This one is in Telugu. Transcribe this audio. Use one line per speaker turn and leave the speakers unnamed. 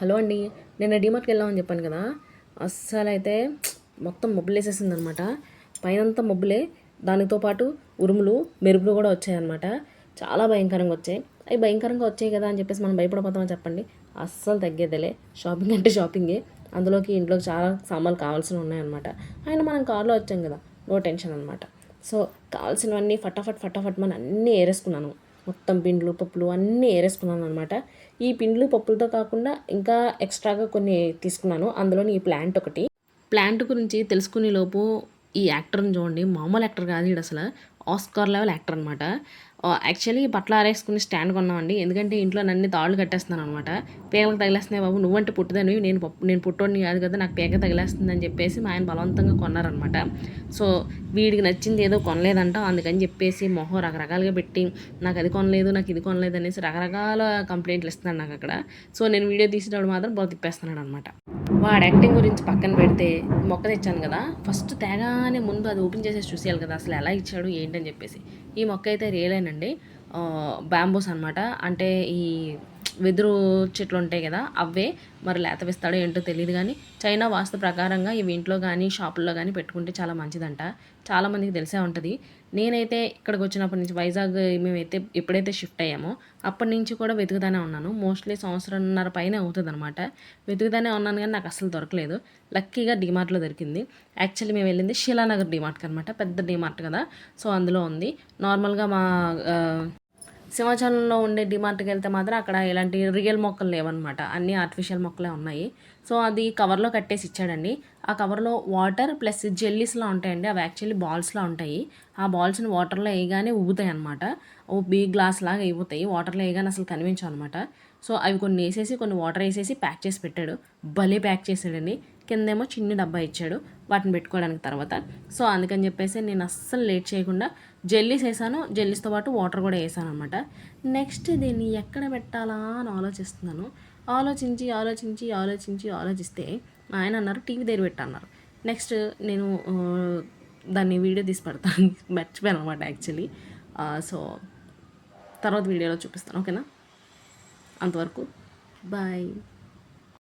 హలో అండి. నేను డీమార్ట్కి వెళ్ళామని చెప్పాను కదా. అస్సలైతే మొత్తం మబ్బులు వేసేసిందనమాట. పైనంతా మబ్బులే, దానితో పాటు ఉరుములు మెరుపులు కూడా వచ్చాయన్నమాట. చాలా భయంకరంగా వచ్చాయి. అవి భయంకరంగా వచ్చాయి కదా అని చెప్పేసి మనం భయపడిపోతామని చెప్పండి. అస్సలు తగ్గేదేలే. షాపింగ్ అంటే షాపింగే. అందులోకి ఇంట్లోకి చాలా సామాన్లు కావాల్సినవి ఉన్నాయన్నమాట. అయినా మనం కార్లో వచ్చాం కదా, నో టెన్షన్ అనమాట. సో కావాల్సినవన్నీ ఫటాఫట్ ఫటాఫట్ మనం అన్నీ ఏరేసుకున్నాను. మొత్తం పిండ్లు పప్పులు అన్నీ ఏరేసుకున్నాను అనమాట. ఈ పిండ్లు పప్పులతో కాకుండా ఇంకా ఎక్స్ట్రాగా కొన్ని తీసుకున్నాను. అందులోని ఈ ప్లాంట్ ఒకటి. ప్లాంట్ గురించి తెలుసుకునే లోపు ఈ యాక్టర్ని చూడండి, మామూలు యాక్టర్ కాదు వీడు అసలు. ఆస్కార్ లెవెల్ యాక్టర్ అనమాట. యాక్చువల్లీ బట్టలు ఆరేసుకుని స్టాండ్ కొన్నామండి. ఎందుకంటే ఇంట్లో నన్ను తాళ్ళు కట్టేస్తున్నాను అనమాట. పేగలకు తగిలేస్తున్నాయి బాబు, నువ్వంటే పుట్టుదని, నేను పుట్టోడిని కాదు కదా, నాకు పేగ తగిలేస్తుంది అని చెప్పేసి మా ఆయన బలవంతంగా కొన్నారనమాట. సో వీడికి నచ్చింది ఏదో కొనలేదంట, అందుకని చెప్పేసి మొహం రకరకాలుగా పెట్టి నాకు అది కొనలేదు, నాకు ఇది కొనలేదు అనేసి రకరకాల కంప్లైంట్లు ఇస్తున్నాడు నాకు అక్కడ. సో నేను వీడియో తీసేటప్పుడు మాత్రం బాగా తిప్పేస్తున్నాడు అనమాట. వాడు యాక్టింగ్ గురించి పక్కన పెడితే, మొక్క తెచ్చాను కదా, ఫస్ట్ తేగానే ముందు అది ఓపెన్ చేసేసి చూసేయాలి కదా అసలు ఎలా ఇచ్చాడు ఏంటని చెప్పేసి. ఈ మొక్క అయితే రియలేనండి, బ్యాంబూస్ అనమాట. అంటే ఈ వెదురు చెట్లు ఉంటాయి కదా అవే. మరి లేతవిస్తాడో ఏంటో తెలియదు, కానీ చైనా వాస్తు ప్రకారంగా ఇవి ఇంట్లో కానీ షాపుల్లో కానీ పెట్టుకుంటే చాలా మంచిదంట. చాలామందికి తెలిసే ఉంటుంది. నేనైతే ఇక్కడికి వచ్చినప్పటి నుంచి వైజాగ్ మేమైతే ఎప్పుడైతే షిఫ్ట్ అయ్యామో అప్పటి నుంచి కూడా వెతుకుతానే ఉన్నాను. మోస్ట్లీ సంవత్సరంన్నర పైన అవుతుంది అనమాట. వెతుకుతానే ఉన్నాను కానీ నాకు అసలు దొరకలేదు. లక్కీగా డీమార్ట్లో దొరికింది. యాక్చువల్లీ మేము వెళ్ళింది శీలానగర్ డీమార్ట్కి అనమాట. పెద్ద డీమార్ట్ కదా, సో అందులో ఉంది. నార్మల్గా మా సింహాచలంలో ఉండే డిమార్ట్కి వెళ్తే మాత్రం అక్కడ ఇలాంటి రియల్ మొక్కలు లేవన్నమాట, అన్నీ ఆర్టిఫిషియల్ మొక్కలే ఉన్నాయి. సో అది కవర్లో కట్టేసి ఇచ్చాడండి. ఆ కవర్లో వాటర్ ప్లస్ జెల్లీస్లా ఉంటాయండి. అవి యాక్చువల్లీ బాల్స్లా ఉంటాయి. ఆ బాల్స్ని వాటర్లో వేయగానే ఉబ్బుతాయి అనమాట. ఉబ్బి గ్లాస్ లాగా అయిపోతాయి. వాటర్లో వేయగానే అసలు కనిపించవు అనమాట. సో అవి కొన్ని వేసేసి కొన్ని వాటర్ వేసేసి ప్యాక్ చేసి పెట్టాడు. భలే ప్యాక్ చేసాడండి. కిందేమో చిన్ని డబ్బా ఇచ్చాడు వాటిని పెట్టుకోవడానికి తర్వాత. సో అందుకని చెప్పేసి నేను అస్సలు లేట్ చేయకుండా జెల్లీస్ వేసాను. జెల్లీస్తో పాటు వాటర్ కూడా వేసాను అనమాట. నెక్స్ట్ దీన్ని ఎక్కడ పెట్టాలా అని ఆలోచిస్తున్నాను. ఆలోచించి ఆలోచించి ఆలోచించి ఆలోచిస్తే ఆయన అన్నారు టీవీ దగ్గర పెట్టన్నారు. నెక్స్ట్ నేను దాన్ని వీడియో తీసి పెడతాను. మర్చిపోయాను అనమాట యాక్చువల్లీ. సో తర్వాత వీడియోలో చూపిస్తాను, ఓకేనా? అంతవరకు బాయ్.